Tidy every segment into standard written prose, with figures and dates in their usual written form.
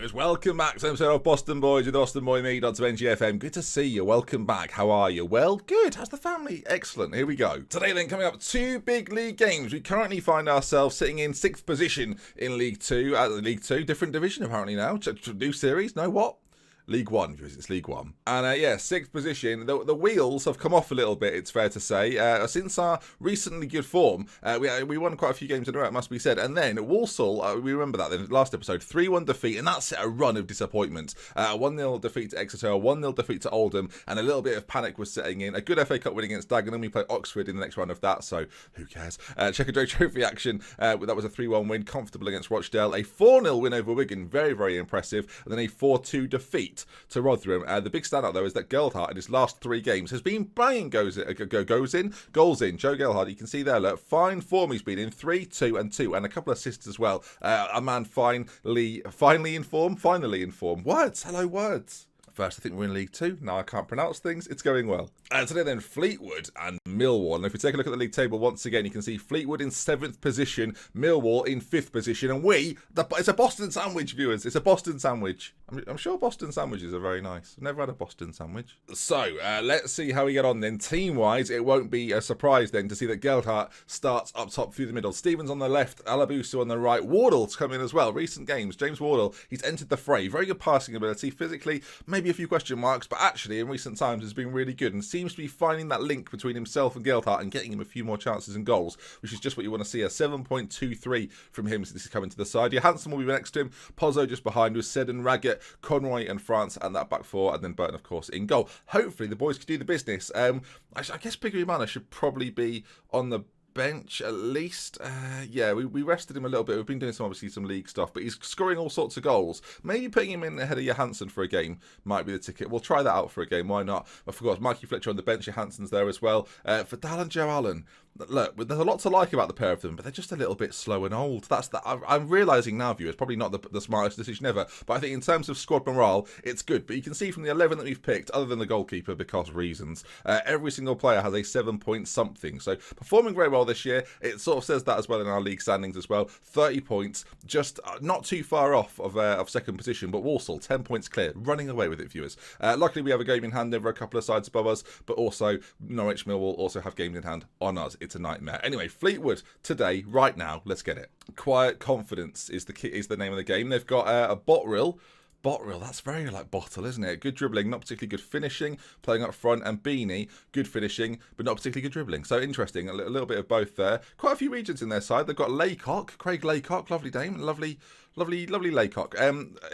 viewers, welcome back to an episode of Boston Boys with Austin Boy me, NGFM. Good to see you, welcome back, how are you? Well, good, how's the family? Excellent, here we go. Today then, coming up, two big league games. We currently find ourselves sitting in 6th position in League 2, different division apparently now, new series, no what? League One, viewers, it's League One. And yeah, 6th position. The wheels have come off a little bit, it's fair to say. Since our recently good form, we won quite a few games in a row, it must be said. And then Walsall, we remember that in the last episode, 3-1 defeat, and that set a run of disappointment. 1-0 defeat to Exeter, 1-0 defeat to Oldham, and a little bit of panic was setting in. A good FA Cup win against Dagenham. We play Oxford in the next round of that, so who cares? Checker Trophy action, that was a 3-1 win, comfortable against Rochdale. A 4-0 win over Wigan, very, very impressive. And then a 4-2 defeat to Rotherham. The big standout though is that Gelhardt in his last 3 games has been banging goals in. Joe Gelhardt, you can see there, look, fine form he's been in, 3, 2 and 2, and a couple of assists as well. A man finally in form. Words, hello words. First, I think we're in League 2. Now I can't pronounce things. It's going well. Today then, Fleetwood and Millwall. And if we take a look at the league table once again, you can see Fleetwood in 7th position, Millwall in 5th position. And it's a Boston sandwich, viewers. It's a Boston sandwich. I'm sure Boston sandwiches are very nice. I've never had a Boston sandwich. So, let's see how we get on then. Team-wise, it won't be a surprise then to see that Gelhardt starts up top through the middle. Stevens on the left, Alabusu on the right. Wardle's come in as well. Recent games, James Wardle, he's entered the fray. Very good passing ability. Physically, maybe a few question marks, but actually in recent times has been really good and seems to be finding that link between himself and Gelhardt and getting him a few more chances and goals, which is just what you want to see. A 7.23 from him since he's coming to the side. Johansson will be next to him. Pozzo just behind with Seddon, Raggett, Conroy and France and that back four, and then Burton of course in goal. Hopefully the boys can do the business. I guess Piggery Manor should probably be on the bench at least. Yeah, we rested him a little bit. We've been doing some league stuff, but he's scoring all sorts of goals. Maybe putting him in ahead of Johansson for a game might be the ticket. We'll try that out for a game, why not? I forgot Mikey Fletcher on the bench. Johansson's there as well. For Dal and Joe Allen, look, there's a lot to like about the pair of them, but they're just a little bit slow and old. I'm realising now, viewers, probably not the smartest decision ever, but I think in terms of squad morale, it's good. But you can see from the 11 that we've picked, other than the goalkeeper, because reasons, every single player has a 7 point something. So performing very well this year. It sort of says that as well in our league standings as well. 30 points, just not too far off of second position, but Walsall, 10 points clear, running away with it, viewers. Luckily, we have a game in hand over a couple of sides above us, but also Norwich Millwall also have games in hand on us. It's a nightmare. Anyway, Fleetwood today, right now, let's get it. Quiet confidence is the name of the game. They've got a Botrill, that's very like bottle, isn't it? Good dribbling, not particularly good finishing, playing up front, and Beanie, good finishing, but not particularly good dribbling. So interesting, a little bit of both there. Quite a few regions in their side. They've got Laycock, Craig Laycock, lovely name, lovely Laycock.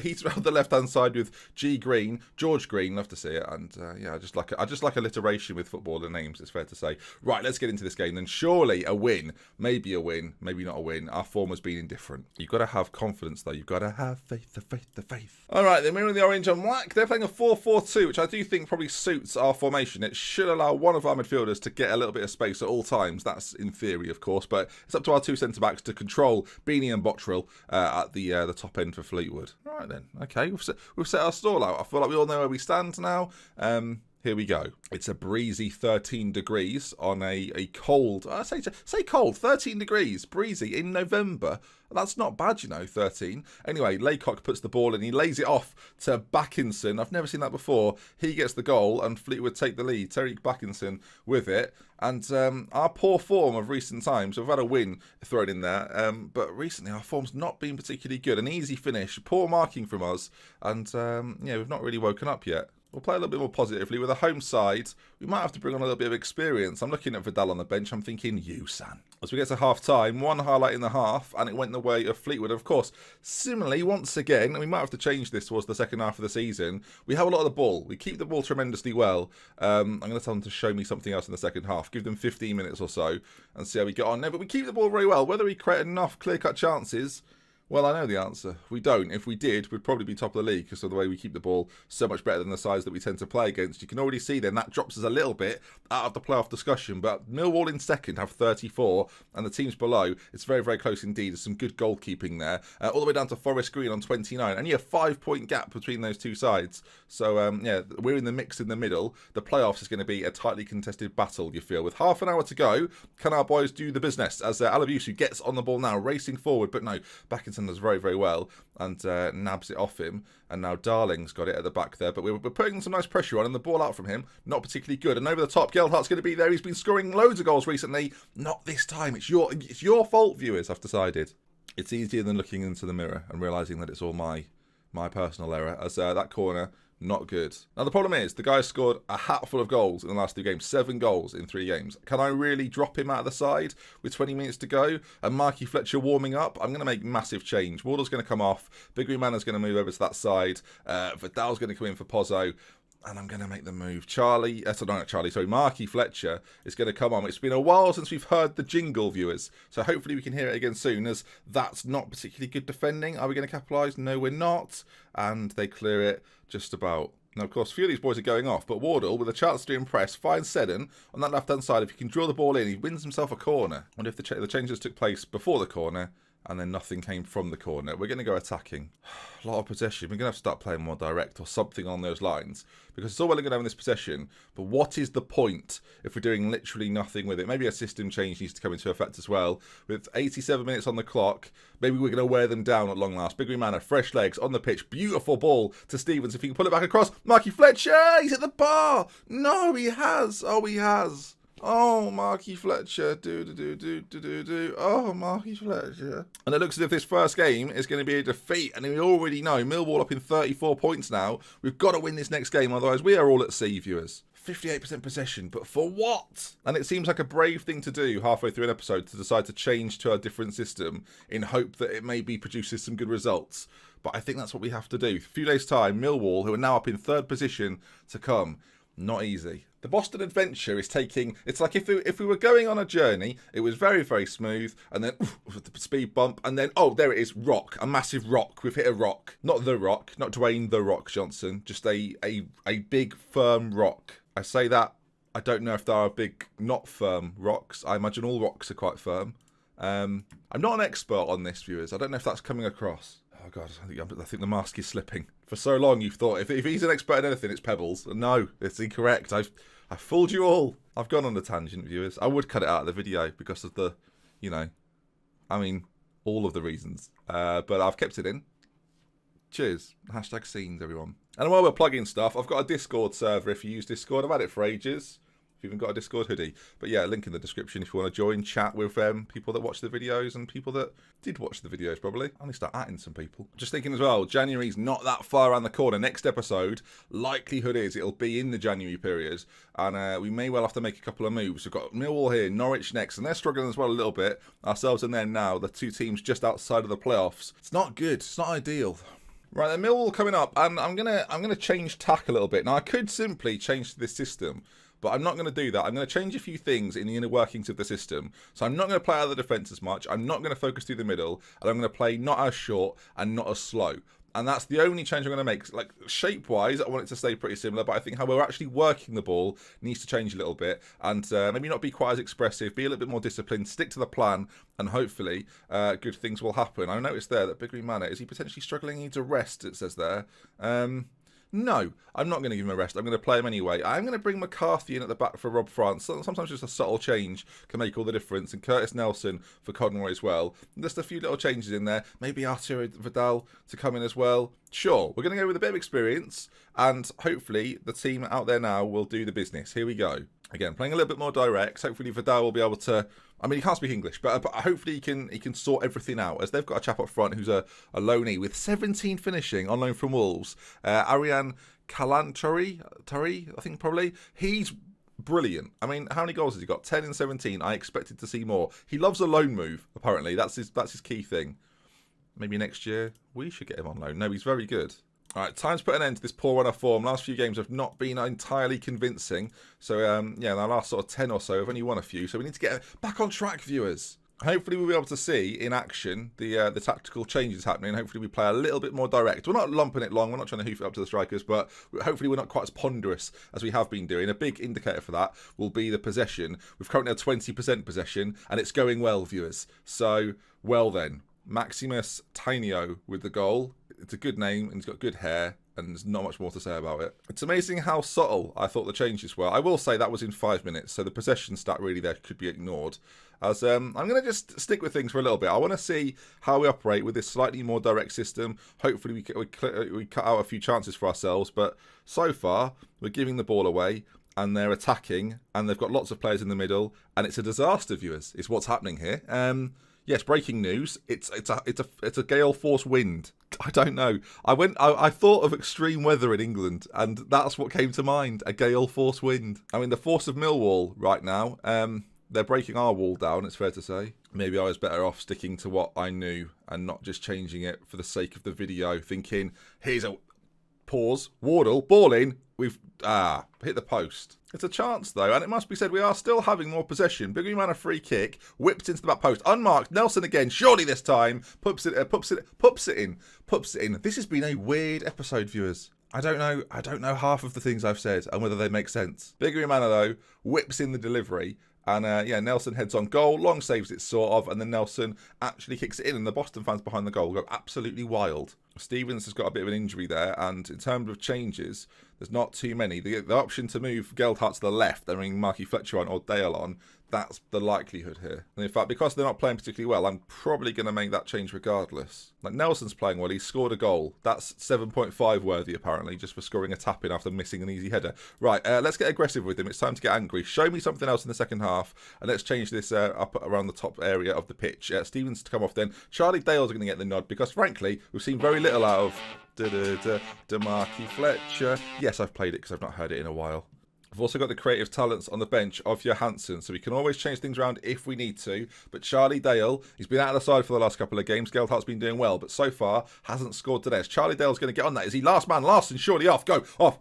He's on the left-hand side with George Green, love to see it, and yeah, I just like alliteration with footballer names, it's fair to say. Right, let's get into this game then. Surely a win, maybe not a win. Our form has been indifferent. You've got to have confidence though, you've got to have faith, the faith. Alright, then we're in the orange and black. They're playing a 4-4-2, which I do think probably suits our formation. It should allow one of our midfielders to get a little bit of space at all times. That's in theory, of course, but it's up to our 2 centre-backs to control Beanie and Botrill at the top end for Fleetwood. All right then. Okay, we've set our stall out. I feel like we all know where we stand now. Here we go. It's a breezy 13 degrees on a cold, I say cold, 13 degrees, breezy in November. That's not bad, you know, 13. Anyway, Laycock puts the ball in. He lays it off to Backinson. I've never seen that before. He gets the goal and Fleetwood take the lead. Tariq Backinson with it. And our poor form of recent times, we've had a win thrown in there, but recently our form's not been particularly good. An easy finish, poor marking from us, and yeah, we've not really woken up yet. We'll play a little bit more positively. With a home side, we might have to bring on a little bit of experience. I'm looking at Vidal on the bench. I'm thinking, you, son. As we get to half-time, one highlight in the half, and it went the way of Fleetwood. Of course, similarly, once again, and we might have to change this towards the second half of the season, we have a lot of the ball. We keep the ball tremendously well. I'm going to tell them to show me something else in the second half. Give them 15 minutes or so and see how we get on there. But we keep the ball very well. Whether we create enough clear-cut chances... Well, I know the answer. We don't. If we did, we'd probably be top of the league because of the way we keep the ball so much better than the sides that we tend to play against. You can already see then that drops us a little bit out of the playoff discussion. But Millwall in second have 34 and the teams below, it's very, very close indeed. There's some good goalkeeping there. All the way down to Forest Green on 29. Only a 5-point gap between those two sides. So, yeah, we're in the mix in the middle. The playoffs is going to be a tightly contested battle, you feel. With half an hour to go, can our boys do the business? As Alabusu gets on the ball now, racing forward. But no, Backinson Johnson does very, very well and nabs it off him. And now Darling's got it at the back there. But we're putting some nice pressure on, and the ball out from him, not particularly good. And over the top, Gelhardt's going to be there. He's been scoring loads of goals recently. Not this time. It's your fault, viewers, I've decided. It's easier than looking into the mirror and realising that it's all my personal error, as that corner, not good. Now, the problem is, the guy scored a hatful of goals in the last 2 games. 7 goals in 3 games. Can I really drop him out of the side with 20 minutes to go? And Marky Fletcher warming up? I'm going to make massive change. Wardle's going to come off. Big Green Manor's going to move over to that side. Vidal's going to come in for Pozzo. And I'm going to make the move. Marky Fletcher is going to come on. It's been a while since we've heard the jingle, viewers. So hopefully we can hear it again soon, as that's not particularly good defending. Are we going to capitalise? No, we're not. And they clear it just about. Now, of course, a few of these boys are going off, but Wardle, with a chance to impress, finds Seddon on that left-hand side. If he can drill the ball in, he wins himself a corner. I wonder if the changes took place before the corner, and then nothing came from the corner. We're going to go attacking. A lot of possession. We're going to have to start playing more direct or something on those lines, because it's all well and good having this possession, but what is the point if we're doing literally nothing with it? Maybe a system change needs to come into effect as well. With 87 minutes on the clock, maybe we're going to wear them down at long last. Big Green Manor, fresh legs on the pitch. Beautiful ball to Stevens. If he can pull it back across. Marky Fletcher! He's at the bar! No, he has! Oh, he has! Oh, Marky Fletcher. Oh, Marky Fletcher. And it looks as if this first game is going to be a defeat. And we already know Millwall up in 34 points now. We've got to win this next game, otherwise we are all at sea, viewers. 58% possession, but for what? And it seems like a brave thing to do halfway through an episode to decide to change to a different system in hope that it maybe produces some good results. But I think that's what we have to do. A few days' time, Millwall, who are now up in 3rd position, to come. Not easy. The Boston Adventure is taking... It's like if we were going on a journey, it was very, very smooth, and then the speed bump, and then, oh, there it is, rock. A massive rock. We've hit a rock. Not The Rock. Not Dwayne The Rock Johnson. Just a big, firm rock. I say that. I don't know if there are big, not firm rocks. I imagine all rocks are quite firm. I'm not an expert on this, viewers. I don't know if that's coming across. Oh, God, I think the mask is slipping. For so long, you've thought, if he's an expert in anything, it's Pebbles. No, it's incorrect. I've fooled you all. I've gone on a tangent, viewers. I would cut it out of the video because of the, all of the reasons. But I've kept it in. Cheers. Hashtag scenes, everyone. And while we're plugging stuff, I've got a Discord server if you use Discord. I've had it for ages. I've even got a Discord hoodie. But yeah, link in the description if you want to join, chat with people that watch the videos and people that did watch the videos, probably. I need to start atting some people. Just thinking as well, January's not that far around the corner. Next episode, likelihood is it'll be in the January period. And we may well have to make a couple of moves. We've got Millwall here, Norwich next, and they're struggling as well a little bit. Ourselves and them now, the 2 teams just outside of the playoffs. It's not good. It's not ideal. Right, then Millwall coming up, and I'm gonna change tack a little bit. Now I could simply change to this system, but I'm not going to do that. I'm going to change a few things in the inner workings of the system. So I'm not going to play out of the defence as much. I'm not going to focus through the middle, and I'm going to play not as short and not as slow. And that's the only change I'm going to make. Like, shape-wise, I want it to stay pretty similar, but I think how we're actually working the ball needs to change a little bit. And maybe not be quite as expressive, be a little bit more disciplined, stick to the plan, and hopefully good things will happen. I noticed there that Big Green Manor, is he potentially struggling? He needs a rest, it says there. No, I'm not going to give him a rest. I'm going to play him anyway. I'm going to bring McCarthy in at the back for Rob France. Sometimes just a subtle change can make all the difference. And Curtis Nelson for Conroy as well. Just a few little changes in there. Maybe Arturo Vidal to come in as well. Sure, we're going to go with a bit of experience. And hopefully the team out there now will do the business. Here we go. Again, playing a little bit more direct. Hopefully Vidal will be able to... I mean, he can't speak English, but hopefully he can sort everything out, as they've got a chap up front who's a loanee with 17 finishing on loan from Wolves. Ariane Kalantari, I think probably. He's brilliant. I mean, how many goals has he got? 10 and 17. I expected to see more. He loves a loan move, apparently. That's his key thing. Maybe next year we should get him on loan. No, he's very good. All right, time to put an end to this poor run of form. Last few games have not been entirely convincing. So, yeah, the last sort of 10 or so have only won a few. So we need to get back on track, viewers. Hopefully we'll be able to see in action the tactical changes happening. Hopefully we play a little bit more direct. We're not lumping it long. We're not trying to hoof it up to the strikers. But hopefully we're not quite as ponderous as we have been doing. A big indicator for that will be the possession. We've currently had 20% possession. And it's going well, viewers. So, well then. Maximus Tainio with the goal. It's a good name and he's got good hair. and there's not much more to say about it. It's amazing how subtle I thought the changes were. I will say that was in 5 minutes, so the possession stat really there could be ignored. As I'm going to just stick with things for a little bit. I want to see how we operate with this slightly more direct system. Hopefully we cut out a few chances for ourselves, but so far we're giving the ball away and they're attacking and they've got lots of players in the middle and it's a disaster, viewers. It's what's happening here. Yes, breaking news. It's a gale force wind. I don't know. I thought of extreme weather in England, and that's what came to mind. A gale force wind. I mean, the force of Millwall right now. They're breaking our wall down. It's fair to say. Maybe I was better off sticking to what I knew and not just changing it for the sake of the video. Thinking, here's a pause. Wardle ball in. We've hit the post. It's a chance though, and it must be said we are still having more possession. Big man a free kick, whipped into the back post, unmarked. Nelson again, surely this time pups it in. This has been a weird episode, viewers. I don't know half of the things I've said and whether they make sense. Big man though whips in the delivery. And Nelson heads on goal, long saves it sort of, and then Nelson actually kicks it in, and the Boston fans behind the goal go absolutely wild. Stevens has got a bit of an injury there, and in terms of changes, there's not too many. The option to move Gelhardt to the left and bring Marky Fletcher on or Dale on, that's the likelihood here. And in fact, because they're not playing particularly well, I'm probably going to make that change regardless. Like, Nelson's playing well, he's scored a goal. That's 7.5 worthy, apparently, just for scoring a tap-in after missing an easy header. Right, let's get aggressive with him. It's time to get angry. Show me something else in the second half, and let's change this up around the top area of the pitch. Stevens to come off then. Charlie Dale's going to get the nod, because frankly, we've seen very little out of Marky Fletcher. Yes, I've played it because I've not heard it in a while. We've also got the creative talents on the bench of Johansson, so we can always change things around if we need to. But Charlie Dale, he's been out of the side for the last couple of games. Gelhardt's been doing well, but so far hasn't scored today. As Charlie Dale's going to get on that. Is he last man? Larson surely off. Go. Off.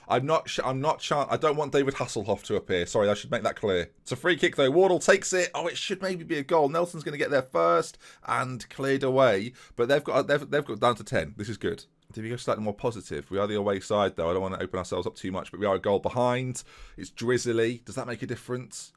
I'm not. I don't want David Hasselhoff to appear. Sorry, I should make that clear. It's a free kick though. Wardle takes it. Oh, it should maybe be a goal. Nelson's going to get there first and cleared away. But they've got down to 10. This is good. Did we go slightly more positive? We are the away side, though. I don't want to open ourselves up too much, but we are a goal behind. It's drizzly. Does that make a difference?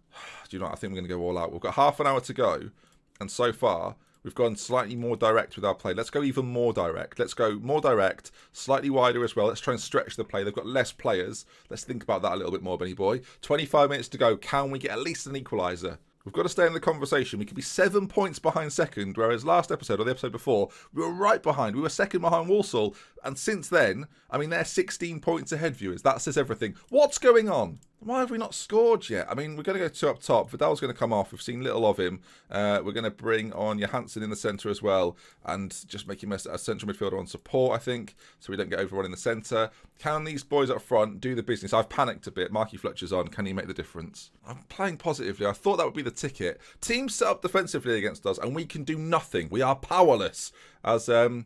Do you know what? I think we're going to go all out. We've got half an hour to go, and so far, we've gone slightly more direct with our play. Let's go even more direct. Let's go more direct, slightly wider as well. Let's try and stretch the play. They've got less players. Let's think about that a little bit more, Benny boy. 25 minutes to go. Can we get at least an equaliser? We've got to stay in the conversation. We could be 7 points behind second, whereas last episode or the episode before, we were right behind. We were second behind Walsall. And since then, I mean, they're 16 points ahead, viewers. That says everything. What's going on? Why have we not scored yet? I mean, we're going to go two up top. Vidal's going to come off. We've seen little of him. We're going to bring on Johansson in the centre as well and just make him a central midfielder on support, I think, so we don't get overrun in the centre. Can these boys up front do the business? I've panicked a bit. Marky Fletcher's on. Can he make the difference? I'm playing positively. I thought that would be the ticket. Teams set up defensively against us and we can do nothing. We are powerless. As, oh,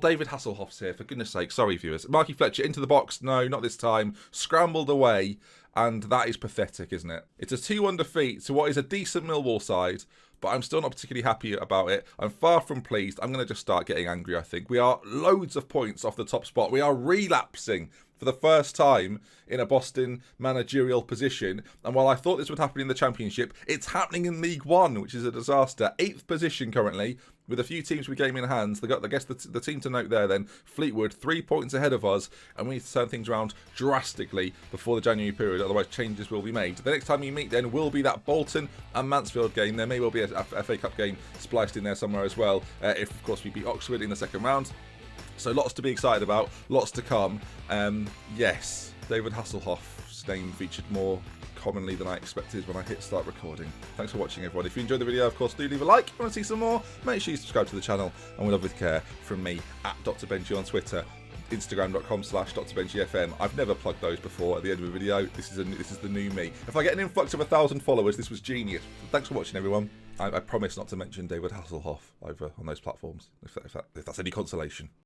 David Hasselhoff's here, for goodness sake. Sorry, viewers. Marky Fletcher into the box. No, not this time. Scrambled away. And that is pathetic, isn't it? It's a 2-1 defeat to what is a decent Millwall side, but I'm still not particularly happy about it. I'm far from pleased. I'm going to just start getting angry, I think. We are loads of points off the top spot. We are relapsing for the first time in a Boston managerial position. And while I thought this would happen in the Championship, it's happening in League One, which is a disaster. 8th position currently, with a few teams with game in hands. I guess the team to note there then, Fleetwood, 3 points ahead of us, and we need to turn things around drastically before the January period, otherwise changes will be made. The next time we meet then will be that Bolton and Mansfield game. There may well be a FA Cup game spliced in there somewhere as well, if of course we beat Oxford in the second round. So lots to be excited about, lots to come. Yes, David Hasselhoff's name featured more commonly than I expected when I hit start recording. Thanks for watching, everyone. If you enjoyed the video, of course, do leave a like. If you want to see some more, make sure you subscribe to the channel. And with love with care from me at Dr. Benji on Twitter, Instagram.com/DrBenjiFM. I've never plugged those before at the end of a video. This is the new me. If I get an influx of 1,000 followers, this was genius. Thanks for watching, everyone. I promise not to mention David Hasselhoff over on those platforms, if that's any consolation.